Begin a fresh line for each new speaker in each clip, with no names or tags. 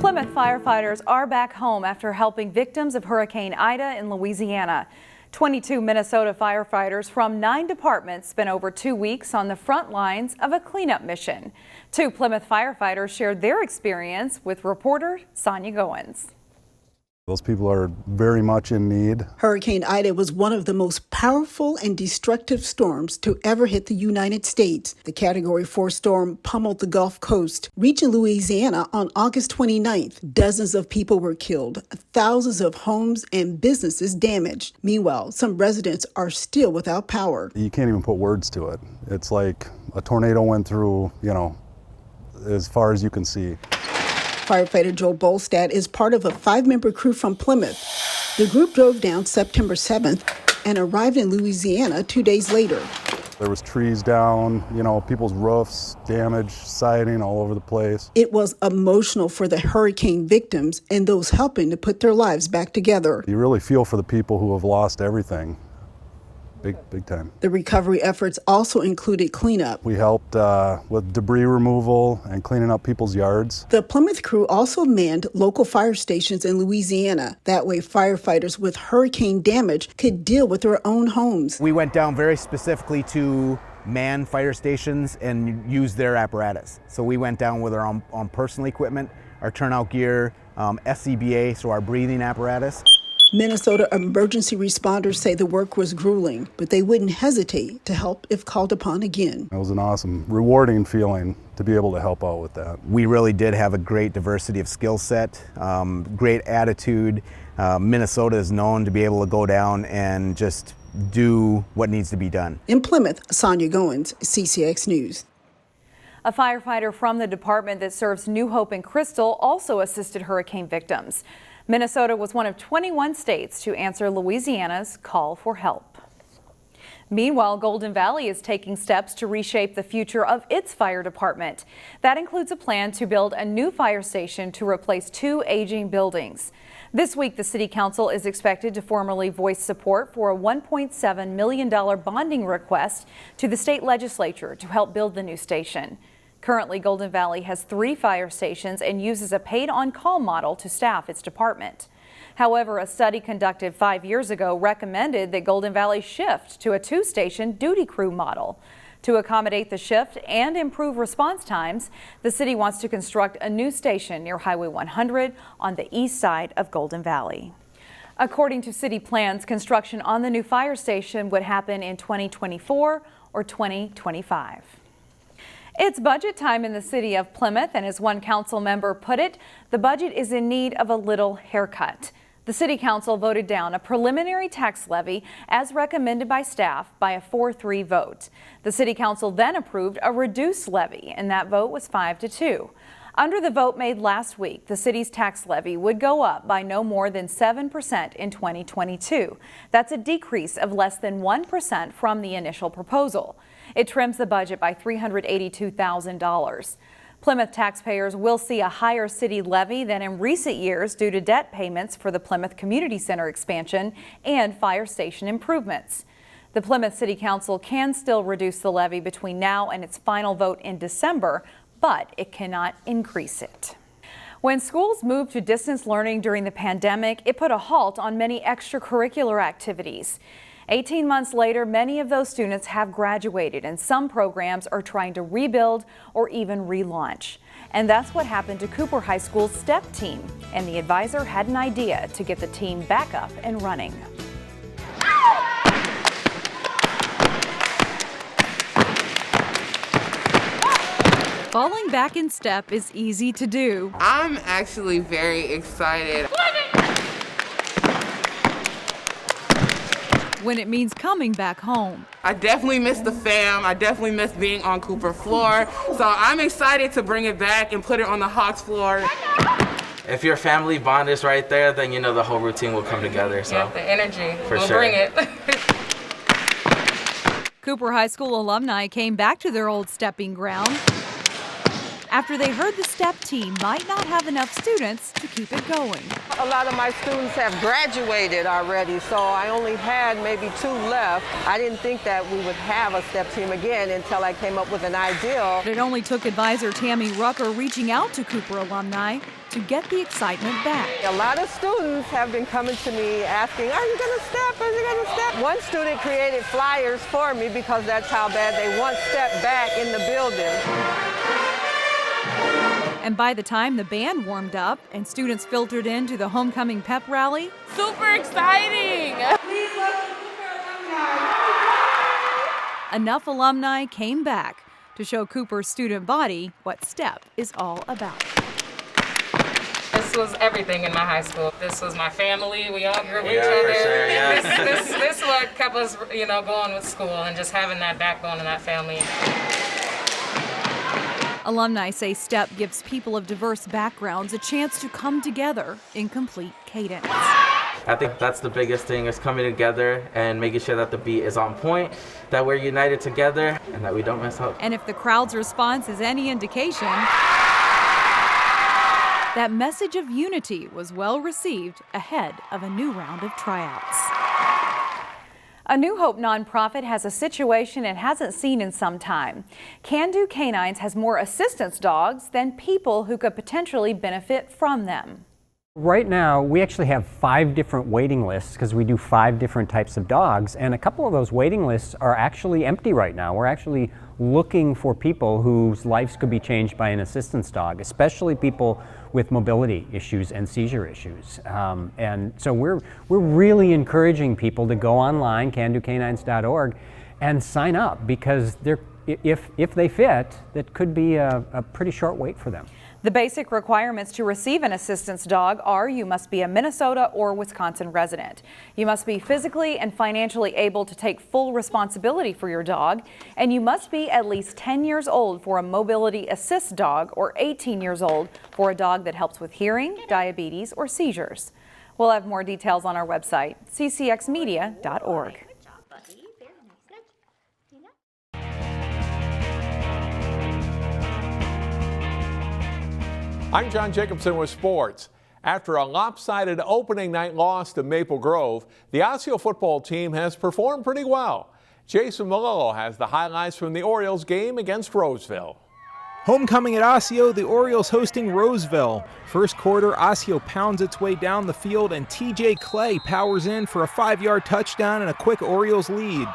Plymouth firefighters are back home after helping victims of Hurricane Ida in Louisiana. 22 Minnesota firefighters from 9 departments spent over 2 weeks on the front lines of a cleanup mission. 2 Plymouth firefighters shared their experience with reporter Sonia Goins.
Those people are very much in need.
Hurricane Ida was one of the most powerful and destructive storms to ever hit the United States. The Category 4 storm pummeled the Gulf Coast, reaching Louisiana on August 29th. Dozens of people were killed, thousands of homes and businesses damaged. Meanwhile, some residents are still without power.
You can't even put words to it. It's like a tornado went through, as far as you can see.
Firefighter Joe Bolstad is part of a 5-member crew from Plymouth. The group drove down September 7th and arrived in Louisiana 2 days later.
There was trees down, people's roofs, damaged, siding all over the place.
It was emotional for the hurricane victims and those helping to put their lives back together.
You really feel for the people who have lost everything. Big time.
The recovery efforts also included cleanup.
We helped with debris removal and cleaning up people's yards.
The Plymouth crew also manned local fire stations in Louisiana. That way, firefighters with hurricane damage could deal with their own homes.
We went down very specifically to man fire stations and use their apparatus. So we went down with our own personal equipment, our turnout gear, SCBA, so our breathing apparatus.
Minnesota emergency responders say the work was grueling, but they wouldn't hesitate to help if called upon again.
It was an awesome, rewarding feeling to be able to help out with that.
We really did have a great diversity of skill set, great attitude. Minnesota is known to be able to go down and just do what needs to be done.
In Plymouth, Sonia Goins, CCX News.
A firefighter from the department that serves New Hope and Crystal also assisted hurricane victims. Minnesota was one of 21 states to answer Louisiana's call for help. Meanwhile, Golden Valley is taking steps to reshape the future of its fire department. That includes a plan to build a new fire station to replace 2 aging buildings. This week, the City Council is expected to formally voice support for a $1.7 million bonding request to the state legislature to help build the new station. Currently, Golden Valley has 3 fire stations and uses a paid-on-call model to staff its department. However, a study conducted 5 years ago recommended that Golden Valley shift to a 2-station duty crew model. To accommodate the shift and improve response times, the city wants to construct a new station near Highway 100 on the east side of Golden Valley. According to city plans, construction on the new fire station would happen in 2024 or 2025. It's budget time in the city of Plymouth, and as one council member put it, the budget is in need of a little haircut. The city council voted down a preliminary tax levy as recommended by staff by a 4-3 vote. The city council then approved a reduced levy, and that vote was 5-2. Under the vote made last week, the city's tax levy would go up by no more than 7% in 2022. That's a decrease of less than 1% from the initial proposal. It trims the budget by $382,000. Plymouth taxpayers will see a higher city levy than in recent years due to debt payments for the Plymouth Community Center expansion and fire station improvements. The Plymouth City Council can still reduce the levy between now and its final vote in December, but it cannot increase it. When schools moved to distance learning during the pandemic, it put a halt on many extracurricular activities. 18 months later, many of those students have graduated, and some programs are trying to rebuild or even relaunch. And that's what happened to Cooper High School's STEP team, and the advisor had an idea to get the team back up and running. Falling back in step is easy to do.
I'm actually very excited.
When it means coming back home.
I definitely miss the fam. I definitely miss being on Cooper floor. So I'm excited to bring it back and put it on the Hawks floor.
If your family bond is right there, then you know the whole routine will come together. So
yeah, the energy.
We'll
bring it.
Cooper High School alumni came back to their old stepping ground after they heard the STEP team might not have enough students to keep it going.
A lot of my students have graduated already, so I only had maybe 2 left. I didn't think that we would have a STEP team again until I came up with an idea.
It only took advisor Tammy Rucker reaching out to Cooper alumni to get the excitement back.
A lot of students have been coming to me asking, are you going to step? Are you going to step? One student created flyers for me because that's how bad they want step back in the building.
And by the time the band warmed up and students filtered into the homecoming pep rally,
Super exciting!
enough alumni came back to show Cooper's student body what STEP is all about.
This was everything in my high school. This was my family. We all grew up with each
Yeah,
other.
for sure, yeah.
This is what kept us, going with school and just having that backbone and that family.
Alumni say STEP gives people of diverse backgrounds a chance to come together in complete cadence.
I think that's the biggest thing, is coming together and making sure that the beat is on point, that we're united together, and that we don't mess up.
And if the crowd's response is any indication, that message of unity was well received ahead of a new round of tryouts. A New Hope nonprofit has a situation it hasn't seen in some time. Do Canines has more assistance dogs than people who could potentially benefit from them.
Right now, we actually have 5 different waiting lists because we do 5 different types of dogs, and a couple of those waiting lists are actually empty right now. We're actually looking for people whose lives could be changed by an assistance dog, especially people with mobility issues and seizure issues. And so we're really encouraging people to go online, candocanines.org, and sign up, because if they fit, that could be a pretty short wait for them.
The basic requirements to receive an assistance dog are you must be a Minnesota or Wisconsin resident. You must be physically and financially able to take full responsibility for your dog, and you must be at least 10 years old for a mobility assist dog or 18 years old for a dog that helps with hearing, diabetes, or seizures. We'll have more details on our website, ccxmedia.org.
I'm John Jacobson with sports. After a lopsided opening night loss to Maple Grove, the Osseo football team has performed pretty well. Jason Malillo has the highlights from the Orioles game against Roseville.
Homecoming at Osseo, the Orioles hosting Roseville. First quarter, Osseo pounds its way down the field, and TJ Clay powers in for a 5-yard touchdown and a quick Orioles lead.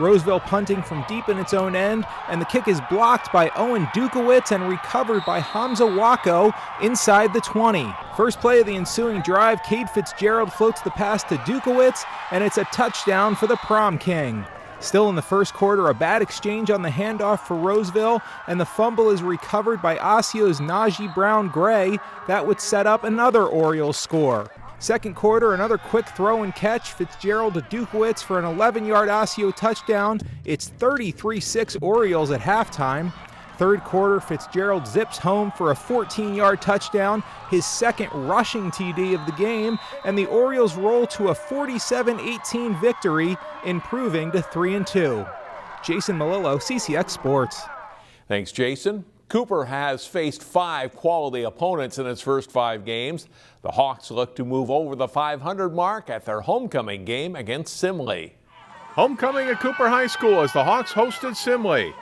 Roseville punting from deep in its own end, and the kick is blocked by Owen Dukowitz and recovered by Hamza Wako inside the 20. First play of the ensuing drive, Cade Fitzgerald floats the pass to Dukowitz, and it's a touchdown for the Prom King. Still in the first quarter, a bad exchange on the handoff for Roseville, and the fumble is recovered by Osseo's Najee Brown-Gray. That would set up another Orioles score. Second quarter, another quick throw and catch, Fitzgerald to Dukowitz for an 11-yard Osseo touchdown. It's 33-6 Orioles at halftime. Third quarter, Fitzgerald zips home for a 14-yard touchdown, his second rushing TD of the game, and the Orioles roll to a 47-18 victory, improving to 3-2. Jason Malillo, CCX Sports.
Thanks, Jason. Cooper has faced 5 quality opponents in its first 5 games. The Hawks look to move over the 500 mark at their homecoming game against Simley. Homecoming at Cooper High School as the Hawks hosted Simley.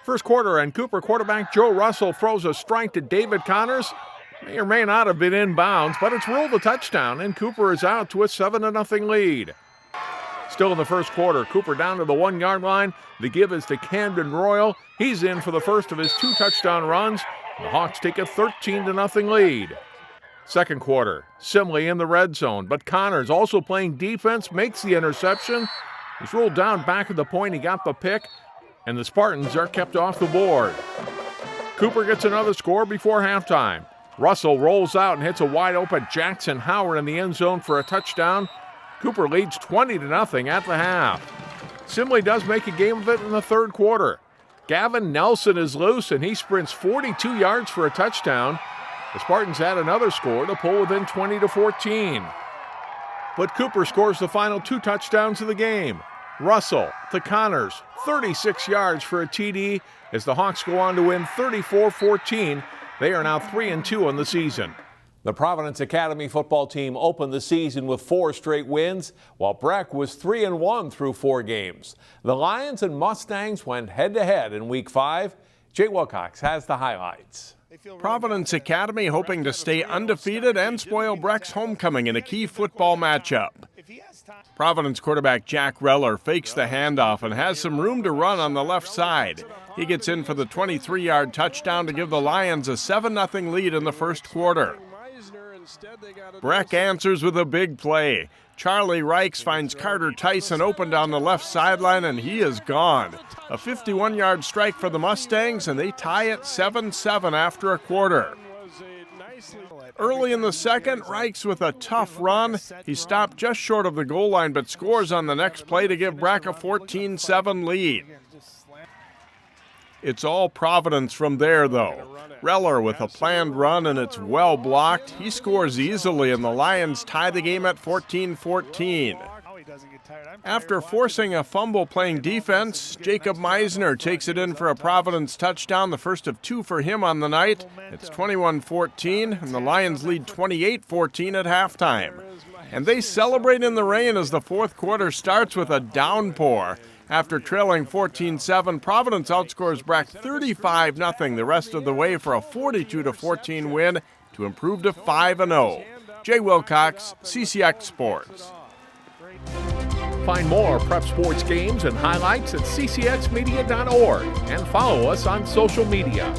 First quarter, and Cooper quarterback Joe Russell throws a strike to David Connors. May or may not have been in bounds, but it's ruled a touchdown, and Cooper is out to a 7-0 lead. Still in the first quarter, Cooper down to the 1-yard line. The give is to Camden Royal. He's in for the first of his 2 touchdown runs. The Hawks take a 13-0 lead. Second quarter, Simley in the red zone, but Connors, also playing defense, makes the interception. He's rolled down back at the point. He got the pick, and the Spartans are kept off the board. Cooper gets another score before halftime. Russell rolls out and hits a wide-open Jackson Howard in the end zone for a touchdown. Cooper leads 20-0 at the half. Simley does make a game of it in the third quarter. Gavin Nelson is loose, and he sprints 42 yards for a touchdown. The Spartans add another score to pull within 20-14. But Cooper scores the final 2 touchdowns of the game. Russell to Connors, 36 yards for a TD as the Hawks go on to win 34-14. They are now 3-2 on the season. The Providence Academy football team opened the season with 4 straight wins, while Breck was 3-1 through 4 games. The Lions and Mustangs went head-to-head in Week 5. Jay Wilcox has the highlights.
Providence Academy hoping to stay undefeated and spoil Breck's homecoming in a key football matchup. Providence quarterback Jack Reller fakes the handoff and has some room to run on the left side. He gets in for the 23-yard touchdown to give the Lions a 7-0 lead in the first quarter. Breck answers with a big play. Charlie Reichs finds Carter Tyson open down the left sideline, and he is gone. A 51-yard strike for the Mustangs, and they tie it 7-7 after a quarter. Early in the second, Reichs with a tough run. He stopped just short of the goal line, but scores on the next play to give Breck a 14-7 lead. It's all Providence from there, though. Reller with a planned run, and it's well blocked. He scores easily, and the Lions tie the game at 14-14. After forcing a fumble playing defense, Jacob Meisner takes it in for a Providence touchdown, the first of 2 for him on the night. It's 21-14, and the Lions lead 28-14 at halftime. And they celebrate in the rain as the fourth quarter starts with a downpour. After trailing 14-7, Providence outscores Breck 35-0 the rest of the way for a 42-14 win to improve to 5-0. Jay Wilcox, CCX Sports.
Find more prep sports games and highlights at ccxmedia.org and follow us on social media.